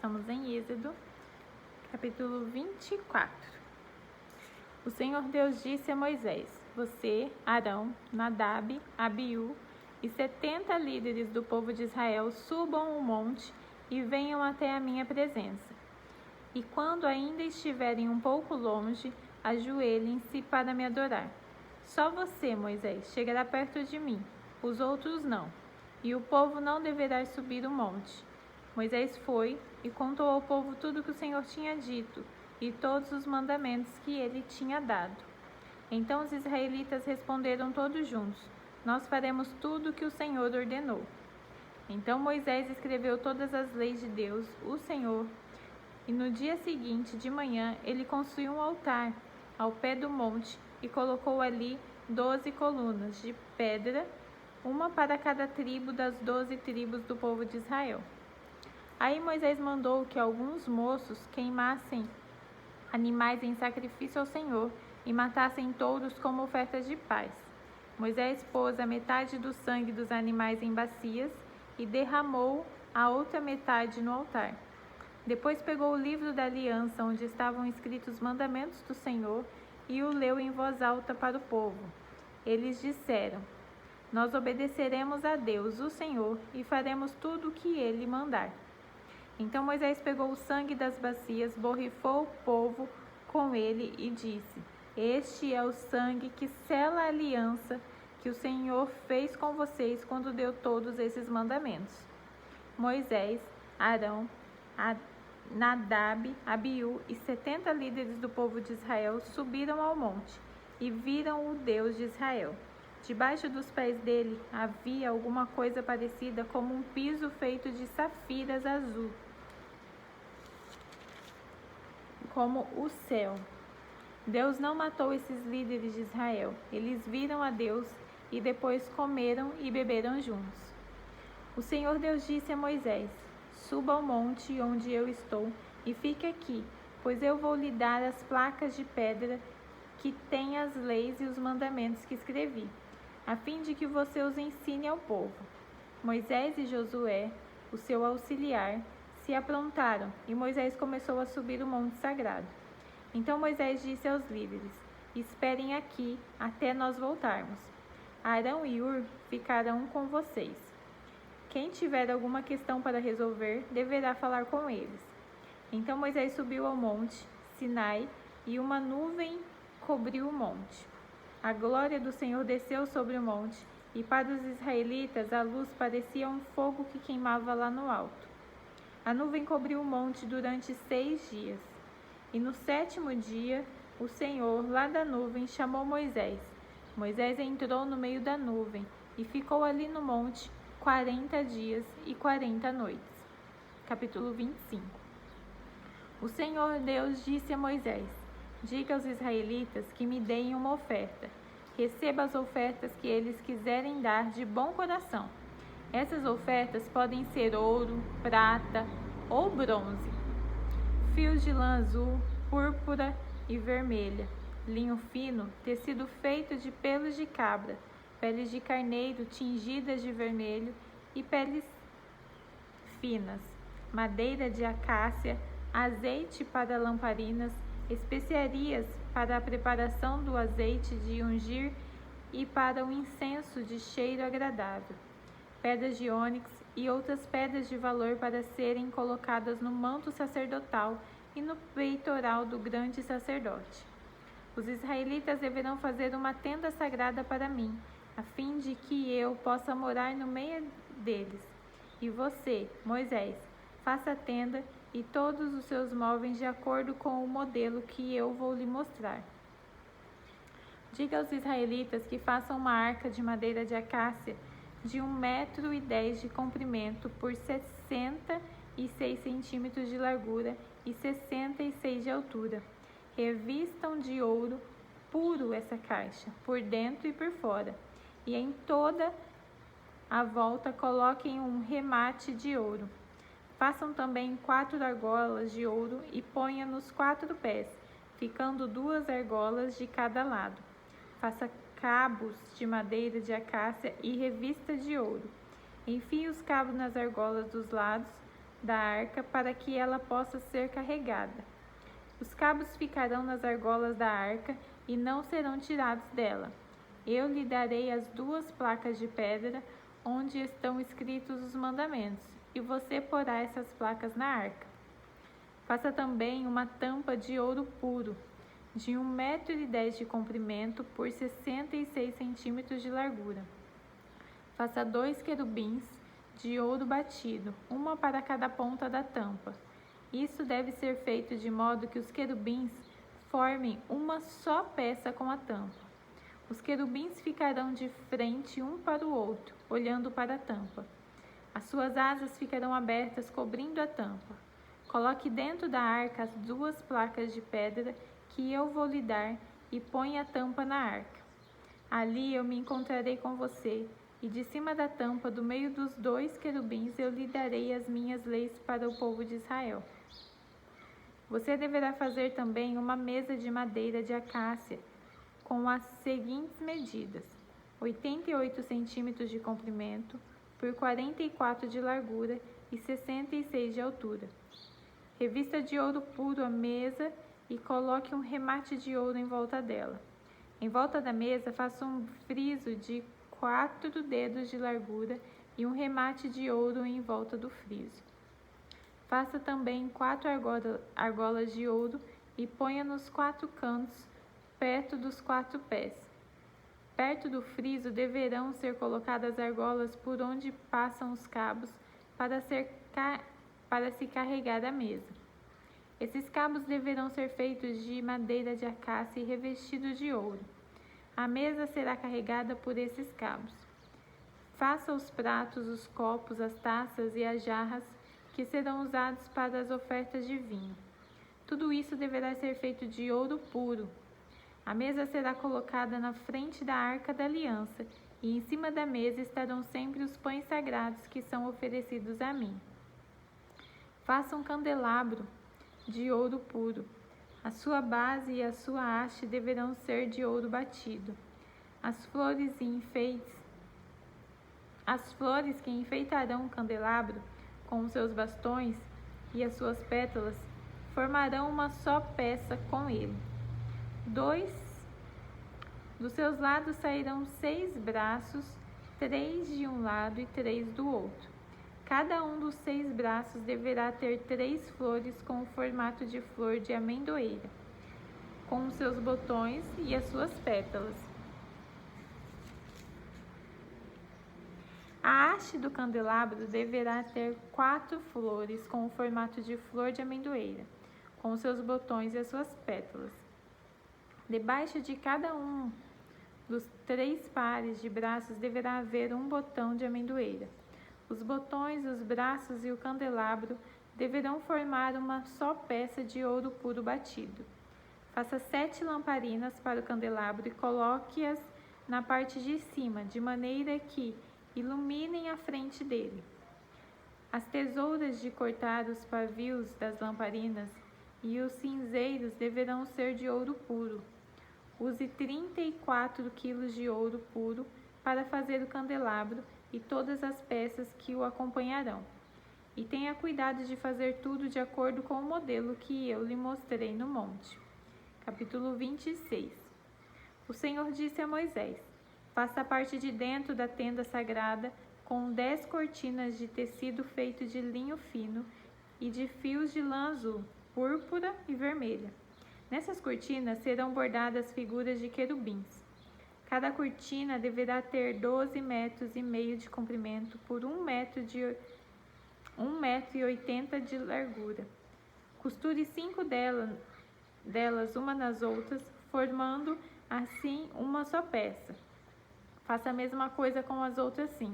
estamos em Êxodo, capítulo 24. O Senhor Deus disse a Moisés: Você, Arão, Nadab, Abiú e 70 líderes do povo de Israel subam o monte e venham até a minha presença. E quando ainda estiverem um pouco longe, ajoelhem-se para me adorar. Só você, Moisés, chegará perto de mim, os outros não, e o povo não deverá subir o monte. Moisés foi e contou ao povo tudo o que o Senhor tinha dito e todos os mandamentos que ele tinha dado. Então os israelitas responderam todos juntos: Nós faremos tudo o que o Senhor ordenou. Então Moisés escreveu todas as leis de Deus, o Senhor, e no dia seguinte, de manhã, ele construiu um altar ao pé do monte e colocou ali 12 colunas de pedra, uma para cada tribo das 12 tribos do povo de Israel. Aí Moisés mandou que alguns moços queimassem animais em sacrifício ao Senhor e matassem touros como ofertas de paz. Moisés pôs a metade do sangue dos animais em bacias e derramou a outra metade no altar. Depois pegou o livro da aliança, onde estavam escritos os mandamentos do Senhor, e o leu em voz alta para o povo. Eles disseram: Nós obedeceremos a Deus, o Senhor, e faremos tudo o que Ele mandar. Então Moisés pegou o sangue das bacias, borrifou o povo com ele e disse: Este é o sangue que sela a aliança que o Senhor fez com vocês quando deu todos esses mandamentos. Moisés, Arão, Nadab, Abiú e 70 líderes do povo de Israel subiram ao monte e viram o Deus de Israel. Debaixo dos pés dele havia alguma coisa parecida como um piso feito de safiras azul, como o céu. Deus não matou esses líderes de Israel. Eles viram a Deus e depois comeram e beberam juntos. O Senhor Deus disse a Moisés: Suba ao monte onde eu estou e fique aqui, pois eu vou lhe dar as placas de pedra que têm as leis e os mandamentos que escrevi, a fim de que você os ensine ao povo. Moisés e Josué, o seu auxiliar, se aprontaram e Moisés começou a subir o monte sagrado. Então Moisés disse aos líderes: Esperem aqui até nós voltarmos. Arão e Hur ficarão com vocês. Quem tiver alguma questão para resolver, deverá falar com eles. Então Moisés subiu ao monte Sinai e uma nuvem cobriu o monte. A glória do Senhor desceu sobre o monte e para os israelitas a luz parecia um fogo que queimava lá no alto. A nuvem cobriu o monte durante 6 dias. E no 7º dia, o Senhor, lá da nuvem, chamou Moisés. Moisés entrou no meio da nuvem e ficou ali no monte 40 dias e 40 noites. Capítulo 25. O Senhor Deus disse a Moisés: Diga aos israelitas que me deem uma oferta. Receba as ofertas que eles quiserem dar de bom coração. Essas ofertas podem ser ouro, prata ou bronze, fios de lã azul, púrpura e vermelha, linho fino, tecido feito de pelos de cabra, peles de carneiro tingidas de vermelho e peles finas, madeira de acácia, azeite para lamparinas, especiarias para a preparação do azeite de ungir e para o incenso de cheiro agradável, pedras de ônix e outras pedras de valor para serem colocadas no manto sacerdotal e no peitoral do grande sacerdote. Os israelitas deverão fazer uma tenda sagrada para mim, a fim de que eu possa morar no meio deles. E você, Moisés, faça a tenda e todos os seus móveis de acordo com o modelo que eu vou lhe mostrar. Diga aos israelitas que façam uma arca de madeira de acácia de 1,10 m de comprimento por 66 centímetros de largura e 66 de altura. Revistam de ouro puro essa caixa, por dentro e por fora, e em toda a volta coloquem um remate de ouro. Façam também 4 argolas de ouro e ponham nos 4 pés, ficando 2 argolas de cada lado. Faça cabos de madeira de acácia e revista de ouro. Enfie os cabos nas argolas dos lados, da arca para que ela possa ser carregada. Os cabos ficarão nas argolas da arca e não serão tirados dela. Eu lhe darei as 2 placas de pedra onde estão escritos os mandamentos, e você porá essas placas na arca. Faça também uma tampa de ouro puro, de 1,10 m de comprimento por 66 centímetros de largura. Faça 2 querubins de ouro batido, uma para cada ponta da tampa. Isso deve ser feito de modo que os querubins formem uma só peça com a tampa. Os querubins ficarão de frente um para o outro, olhando para a tampa. As suas asas ficarão abertas, cobrindo a tampa. Coloque dentro da arca as 2 placas de pedra que eu vou lhe dar e ponha a tampa na arca. Ali eu me encontrarei com você, e de cima da tampa, do meio dos 2 querubins, eu lhe darei as minhas leis para o povo de Israel. Você deverá fazer também uma mesa de madeira de acácia, com as seguintes medidas: 88 centímetros de comprimento por 44 de largura e 66 de altura. Revista de ouro puro a mesa e coloque um remate de ouro em volta dela. Em volta da mesa, faça um friso de 4 dedos de largura e um remate de ouro em volta do friso. Faça também 4 argolas de ouro e ponha nos 4 cantos, perto dos 4 pés. Perto do friso deverão ser colocadas argolas por onde passam os cabos para se carregar a mesa. Esses cabos deverão ser feitos de madeira de acácia e revestidos de ouro. A mesa será carregada por esses cabos. Faça os pratos, os copos, as taças e as jarras que serão usados para as ofertas de vinho. Tudo isso deverá ser feito de ouro puro. A mesa será colocada na frente da Arca da Aliança, e em cima da mesa estarão sempre os pães sagrados que são oferecidos a mim. Faça um candelabro de ouro puro. A sua base e a sua haste deverão ser de ouro batido. As flores que enfeitarão o candelabro com os seus bastões e as suas pétalas formarão uma só peça com ele. 2 dos seus lados sairão 6 braços, 3 de um lado e 3 do outro. Cada um dos 6 braços deverá ter 3 flores com o formato de flor de amendoeira, com os seus botões e as suas pétalas. A haste do candelabro deverá ter 4 flores com o formato de flor de amendoeira, com os seus botões e as suas pétalas. Debaixo de cada um dos 3 pares de braços deverá haver um botão de amendoeira. Os botões, os braços e o candelabro deverão formar uma só peça de ouro puro batido. Faça 7 lamparinas para o candelabro e coloque-as na parte de cima, de maneira que iluminem a frente dele. As tesouras de cortar os pavios das lamparinas e os cinzeiros deverão ser de ouro puro. Use 34 quilos de ouro puro para fazer o candelabro e todas as peças que o acompanharão. E tenha cuidado de fazer tudo de acordo com o modelo que eu lhe mostrei no monte. Capítulo 26. O Senhor disse a Moisés: faça a parte de dentro da tenda sagrada com 10 cortinas de tecido feito de linho fino e de fios de lã azul, púrpura e vermelha. Nessas cortinas serão bordadas figuras de querubins. Cada cortina deverá ter 12,5 metros de comprimento por 1,80 m de largura. Costure 5 delas uma nas outras, formando assim uma só peça. Faça a mesma coisa com as outras 5.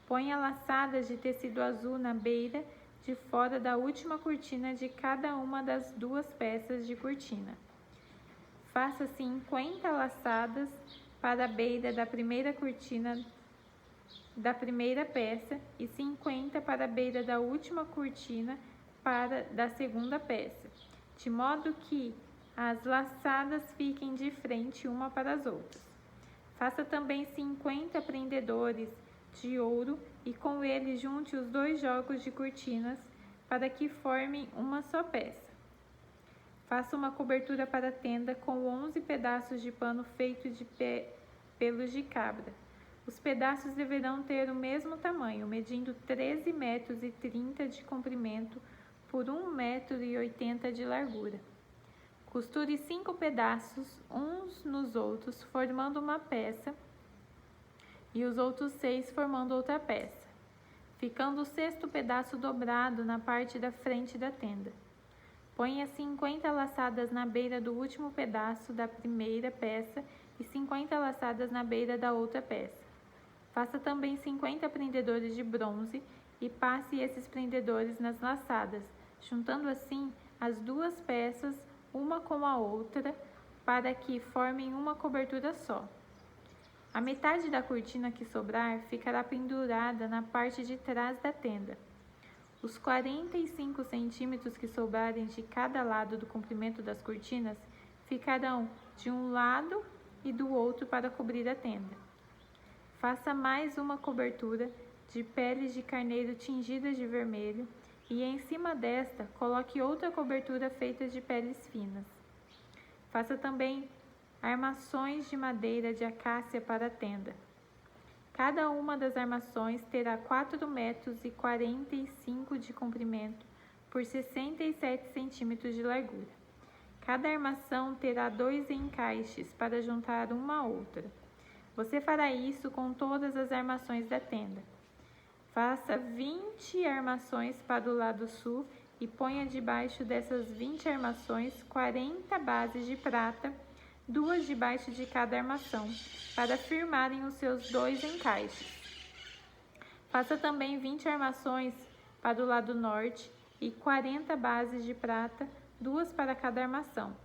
Ponha laçadas de tecido azul na beira de fora da última cortina de cada uma das 2 peças de cortina. Faça 50 laçadas para a beira da primeira cortina da primeira peça e 50 para a beira da última cortina da segunda peça, de modo que as laçadas fiquem de frente uma para as outras. Faça também 50 prendedores de ouro e com eles junte os 2 jogos de cortinas para que formem uma só peça. Faça uma cobertura para a tenda com 11 pedaços de pano feito de pelos de cabra. Os pedaços deverão ter o mesmo tamanho, medindo 13,30 metros de comprimento por 1,80 metro de largura. Costure 5 pedaços uns nos outros, formando uma peça, e os outros 6 formando outra peça, ficando o 6º pedaço dobrado na parte da frente da tenda. Ponha 50 laçadas na beira do último pedaço da primeira peça e 50 laçadas na beira da outra peça. Faça também 50 prendedores de bronze e passe esses prendedores nas laçadas, juntando assim as duas peças uma com a outra, para que formem uma cobertura só. A metade da cortina que sobrar ficará pendurada na parte de trás da tenda. Os 45 centímetros que sobrarem de cada lado do comprimento das cortinas ficarão de um lado e do outro para cobrir a tenda. Faça mais uma cobertura de peles de carneiro tingidas de vermelho e em cima desta coloque outra cobertura feita de peles finas. Faça também armações de madeira de acácia para a tenda. Cada uma das armações terá 4,45 metros de comprimento por 67 centímetros de largura. Cada armação terá 2 encaixes para juntar uma a outra. Você fará isso com todas as armações da tenda. Faça 20 armações para o lado sul e ponha debaixo dessas 20 armações 40 bases de prata, 2 debaixo de cada armação, para firmarem os seus 2 encaixes. Faça também 20 armações para o lado norte e 40 bases de prata, 2 para cada armação.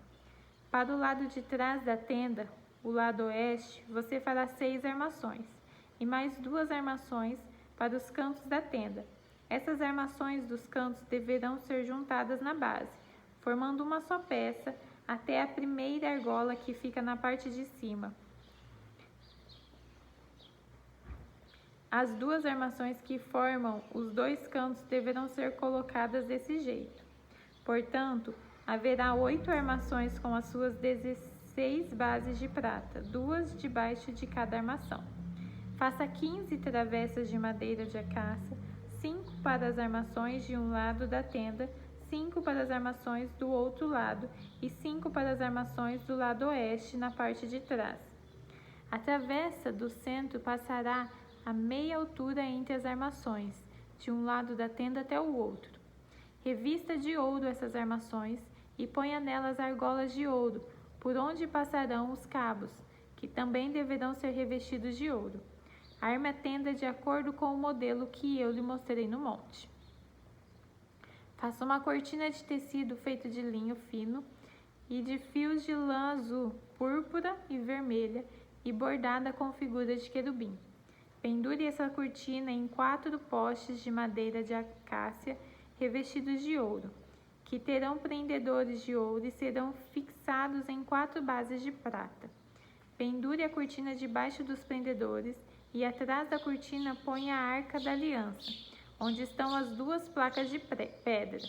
Para o lado de trás da tenda, o lado oeste, você fará 6 armações e mais 2 armações para os cantos da tenda. Essas armações dos cantos deverão ser juntadas na base, formando uma só peça até a primeira argola que fica na parte de cima. As 2 armações que formam os 2 cantos deverão ser colocadas desse jeito. Portanto, haverá 8 armações com as suas 16 bases de prata, 2 debaixo de cada armação. Faça 15 travessas de madeira de acácia, 5 para as armações de um lado da tenda, 5 para as armações do outro lado e 5 para as armações do lado oeste na parte de trás. A travessa do centro passará a meia altura entre as armações, de um lado da tenda até o outro. Revista de ouro essas armações e ponha nelas argolas de ouro, por onde passarão os cabos, que também deverão ser revestidos de ouro. Arme a tenda de acordo com o modelo que eu lhe mostrei no monte. Faça uma cortina de tecido feito de linho fino e de fios de lã azul, púrpura e vermelha e bordada com figura de querubim. Pendure essa cortina em 4 postes de madeira de acácia revestidos de ouro, que terão prendedores de ouro e serão fixados em 4 bases de prata. Pendure a cortina debaixo dos prendedores e atrás da cortina ponha a arca da aliança, onde estão as 2 placas de pedra.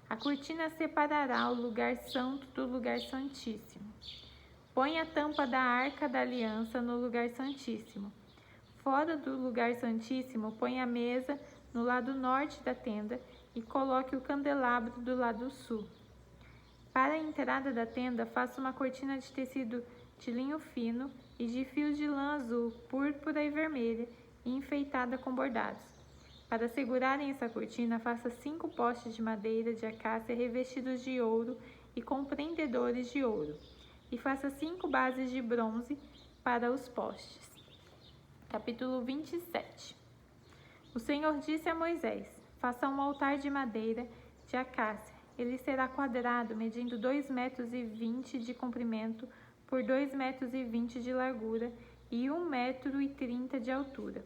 A cortina separará o lugar santo do lugar santíssimo. Ponha a tampa da arca da aliança no lugar santíssimo. Fora do lugar santíssimo, ponha a mesa no lado norte da tenda e coloque o candelabro do lado sul. Para a entrada da tenda, faça uma cortina de tecido de linho fino e de fios de lã azul, púrpura e vermelha, e enfeitada com bordados. Para segurarem essa cortina, faça 5 postes de madeira de acácia revestidos de ouro e com prendedores de ouro, e faça 5 bases de bronze para os postes. Capítulo 27. O Senhor disse a Moisés: faça um altar de madeira de acácia. Ele será quadrado, medindo 2,20 metros de comprimento por 2,20 metros de largura e 1,30 metro de altura.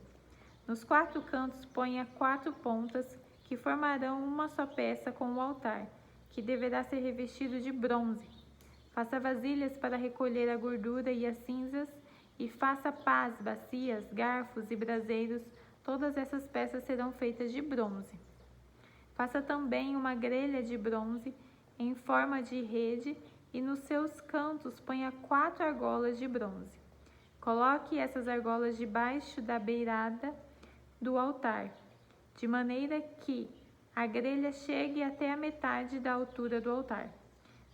Nos 4 cantos ponha 4 pontas que formarão uma só peça com o altar, que deverá ser revestido de bronze. Faça vasilhas para recolher a gordura e as cinzas e faça pás, bacias, garfos e braseiros. Todas essas peças serão feitas de bronze. Faça também uma grelha de bronze em forma de rede e nos seus cantos ponha 4 argolas de bronze. Coloque essas argolas debaixo da beirada do altar, de maneira que a grelha chegue até a metade da altura do altar.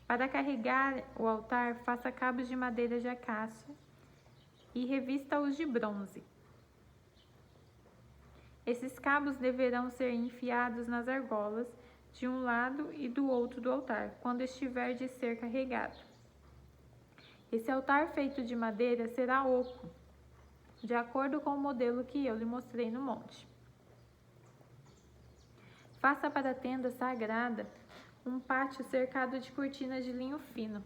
Para carregar o altar, faça cabos de madeira de acácia e revista-os de bronze. Esses cabos deverão ser enfiados nas argolas de um lado e do outro do altar, quando estiver de ser carregado. Esse altar feito de madeira será oco, de acordo com o modelo que eu lhe mostrei no monte. Faça para a tenda sagrada um pátio cercado de cortinas de linho fino.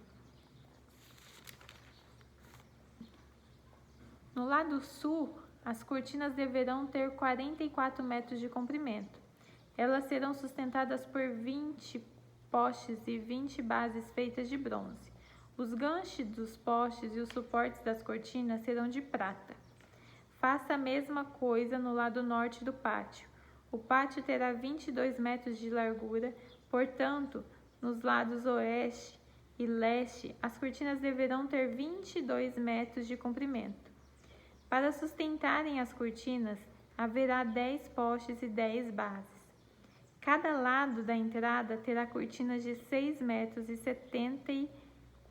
No lado sul, as cortinas deverão ter 44 metros de comprimento. Elas serão sustentadas por 20 postes e 20 bases feitas de bronze. Os ganchos dos postes e os suportes das cortinas serão de prata. Faça a mesma coisa no lado norte do pátio. O pátio terá 22 metros de largura, portanto, nos lados oeste e leste, as cortinas deverão ter 22 metros de comprimento. Para sustentarem as cortinas, haverá 10 postes e 10 bases. Cada lado da entrada terá cortinas de 6 metros e 70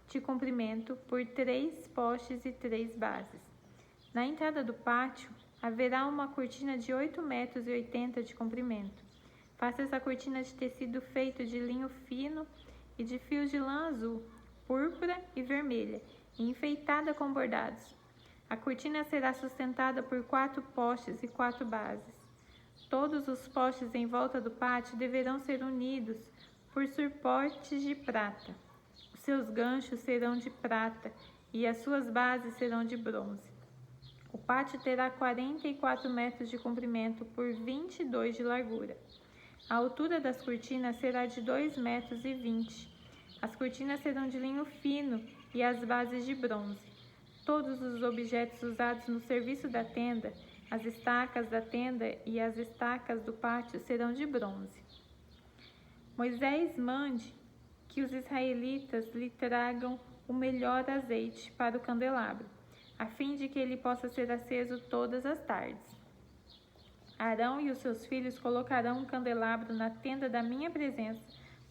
de comprimento por 3 postes e 3 bases. Na entrada do pátio, haverá uma cortina de 8 metros e 80 de comprimento. Faça essa cortina de tecido feito de linho fino e de fios de lã azul, púrpura e vermelha, e enfeitada com bordados. A cortina será sustentada por 4 postes e 4 bases. Todos os postes em volta do pátio deverão ser unidos por suportes de prata. Os seus ganchos serão de prata e as suas bases serão de bronze. O pátio terá 44 metros de comprimento por 22 de largura. A altura das cortinas será de 2,20 metros. As cortinas serão de linho fino e as bases de bronze. Todos os objetos usados no serviço da tenda, as estacas da tenda e as estacas do pátio serão de bronze. Moisés mande que os israelitas lhe tragam o melhor azeite para o candelabro, a fim de que ele possa ser aceso todas as tardes. Arão e os seus filhos colocarão um candelabro na tenda da minha presença,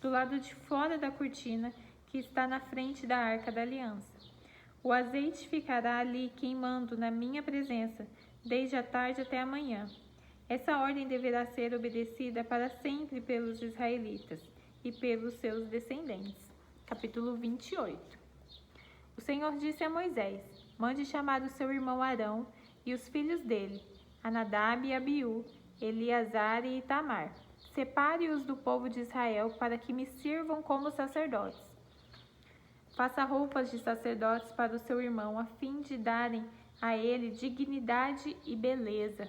do lado de fora da cortina que está na frente da arca da aliança. O azeite ficará ali queimando na minha presença, desde a tarde até a manhã. Essa ordem deverá ser obedecida para sempre pelos israelitas e pelos seus descendentes. Capítulo 28. O Senhor disse a Moisés: mande chamar o seu irmão Arão e os filhos dele, Anadab e Abiú, Eleazar e Itamar. Separe-os do povo de Israel para que me sirvam como sacerdotes. Faça roupas de sacerdotes para o seu irmão, a fim de darem a ele dignidade e beleza.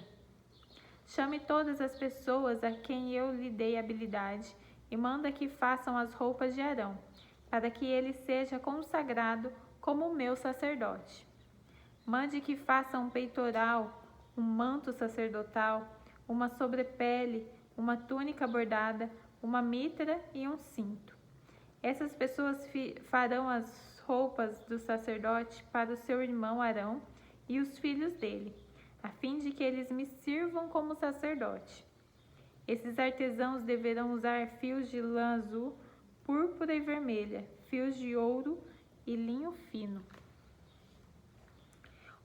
Chame todas as pessoas a quem eu lhe dei habilidade e manda que façam as roupas de Arão, para que ele seja consagrado como o meu sacerdote. Mande que façam um peitoral, um manto sacerdotal, uma sobrepele, uma túnica bordada, uma mitra e um cinto. Essas pessoas farão as roupas do sacerdote para o seu irmão Arão e os filhos dele, a fim de que eles me sirvam como sacerdote. Esses artesãos deverão usar fios de lã azul, púrpura e vermelha, fios de ouro e linho fino.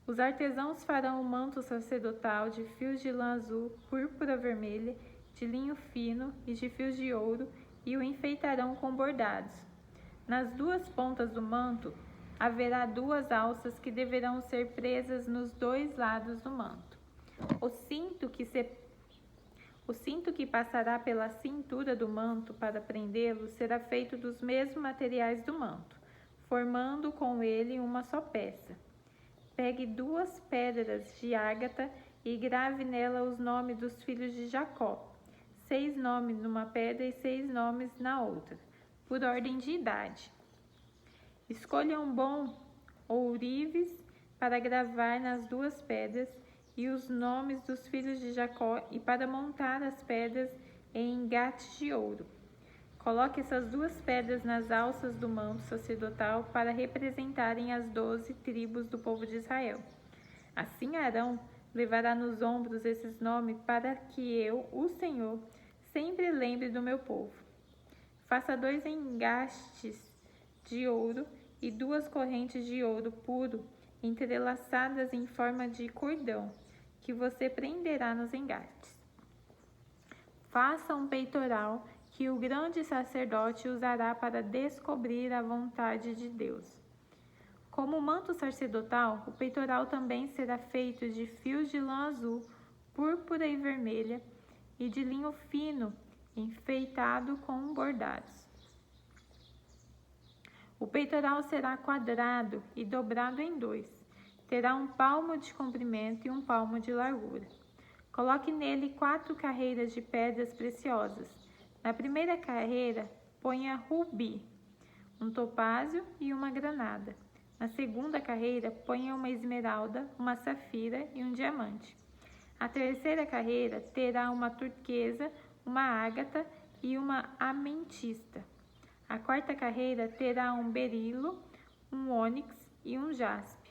Os artesãos farão o manto sacerdotal de fios de lã azul, púrpura vermelha, de linho fino e de fios de ouro e o enfeitarão com bordados. Nas 2 pontas do manto haverá 2 alças que deverão ser presas nos 2 lados do manto. O cinto que passará pela cintura do manto para prendê-lo será feito dos mesmos materiais do manto, formando com ele uma só peça. Pegue 2 pedras de ágata e grave nela os nomes dos filhos de Jacó, 6 nomes numa pedra e 6 nomes na outra, por ordem de idade. Escolha um bom ourives para gravar nas 2 pedras e os nomes dos filhos de Jacó e para montar as pedras em engates de ouro. Coloque essas 2 pedras nas alças do manto sacerdotal para representarem as 12 tribos do povo de Israel. Assim Arão levará nos ombros esses nomes para que eu, o Senhor, sempre lembre do meu povo. Faça 2 engastes de ouro e 2 correntes de ouro puro entrelaçadas em forma de cordão, que você prenderá nos engastes. Faça um peitoral que o grande sacerdote usará para descobrir a vontade de Deus. Como manto sacerdotal, o peitoral também será feito de fios de lã azul, púrpura e vermelha e de linho fino, enfeitado com bordados. O peitoral será quadrado e dobrado em 2. Terá 1 palmo de comprimento e 1 palmo de largura. Coloque nele 4 carreiras de pedras preciosas. Na primeira carreira, ponha rubi, um topázio e uma granada. Na segunda carreira, ponha uma esmeralda, uma safira e um diamante. A terceira carreira terá uma turquesa, uma ágata e uma ametista. A quarta carreira terá um berilo, um ônix e um jaspe.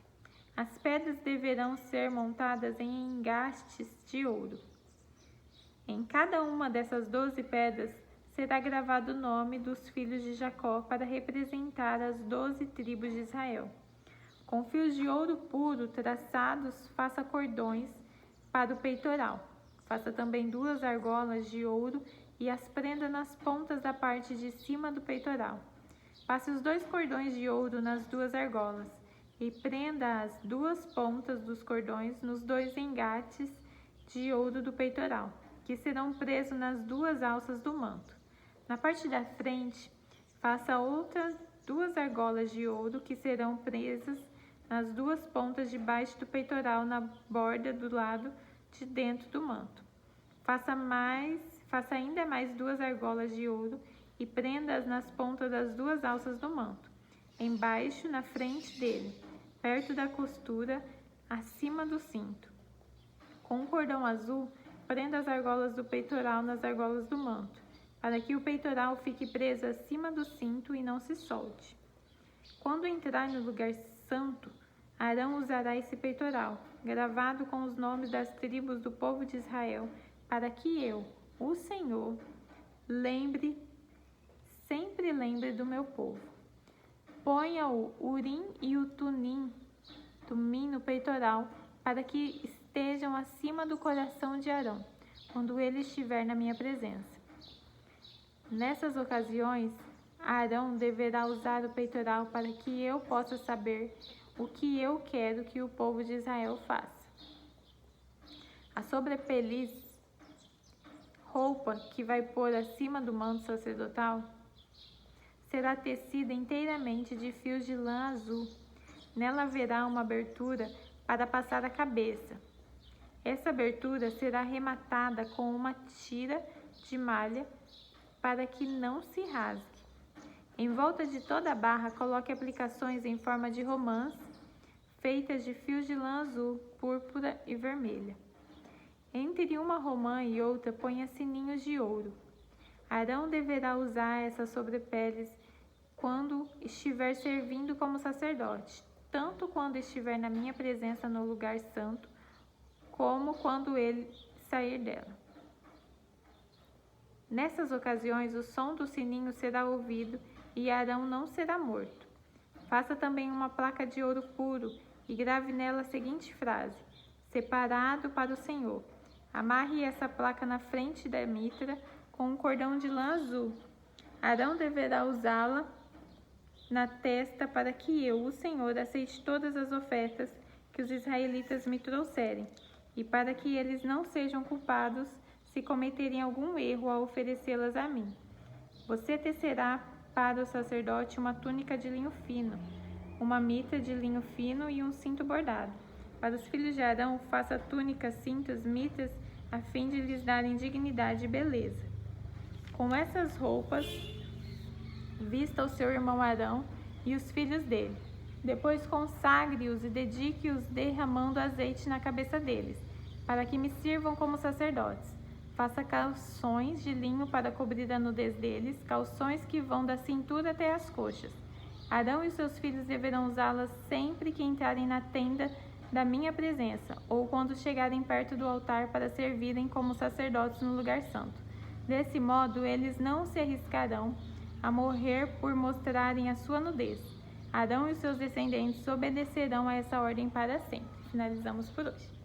As pedras deverão ser montadas em engastes de ouro. Em cada uma dessas 12 pedras será gravado o nome dos filhos de Jacó para representar as 12 tribos de Israel. Com fios de ouro puro traçados, faça cordões para o peitoral. Faça também 2 argolas de ouro e as prenda nas pontas da parte de cima do peitoral. Passe os 2 cordões de ouro nas 2 argolas e prenda as 2 pontas dos cordões nos 2 engates de ouro do peitoral, que serão presos nas 2 alças do manto. Na parte da frente, faça outras 2 argolas de ouro que serão presas nas 2 pontas de baixo do peitoral na borda do lado de dentro do manto. Faça ainda mais 2 argolas de ouro e prenda-as nas pontas das 2 alças do manto, embaixo, na frente dele, perto da costura, acima do cinto. Com um cordão azul, prenda as argolas do peitoral nas argolas do manto, para que o peitoral fique preso acima do cinto e não se solte. Quando entrar no lugar santo, Arão usará esse peitoral, gravado com os nomes das tribos do povo de Israel, para que eu, o Senhor, sempre lembre do meu povo. Ponha o Urim e o Tumim no peitoral, para que estejam acima do coração de Arão, quando ele estiver na minha presença. Nessas ocasiões, Arão deverá usar o peitoral para que eu possa saber o que eu quero que o povo de Israel faça. A sobrepeliz, roupa que vai pôr acima do manto sacerdotal, será tecida inteiramente de fios de lã azul. Nela haverá uma abertura para passar a cabeça. Essa abertura será arrematada com uma tira de malha para que não se rasgue. Em volta de toda a barra, coloque aplicações em forma de romãs, feitas de fios de lã azul, púrpura e vermelha. Entre uma romã e outra, ponha sininhos de ouro. Arão deverá usar essas sobrepeles quando estiver servindo como sacerdote, tanto quando estiver na minha presença no lugar santo, como quando ele sair dela. Nessas ocasiões, o som do sininho será ouvido e Arão não será morto. Faça também uma placa de ouro puro e grave nela a seguinte frase: separado para o Senhor. Amarre essa placa na frente da mitra com um cordão de lã azul. Arão deverá usá-la na testa para que eu, o Senhor, aceite todas as ofertas que os israelitas me trouxerem, e para que eles não sejam culpados se cometerem algum erro ao oferecê-las a mim. Você tecerá para o sacerdote uma túnica de linho fino, uma mitra de linho fino e um cinto bordado. Para os filhos de Arão, faça túnicas, cintos, mitras, a fim de lhes darem dignidade e beleza. Com essas roupas, vista o seu irmão Arão e os filhos dele. Depois consagre-os e dedique-os derramando azeite na cabeça deles, para que me sirvam como sacerdotes. Faça calções de linho para cobrir a nudez deles, calções que vão da cintura até as coxas. Arão e seus filhos deverão usá-las sempre que entrarem na tenda da minha presença, ou quando chegarem perto do altar para servirem como sacerdotes no lugar santo. Desse modo, eles não se arriscarão a morrer por mostrarem a sua nudez. Arão e seus descendentes obedecerão a essa ordem para sempre. Finalizamos por hoje.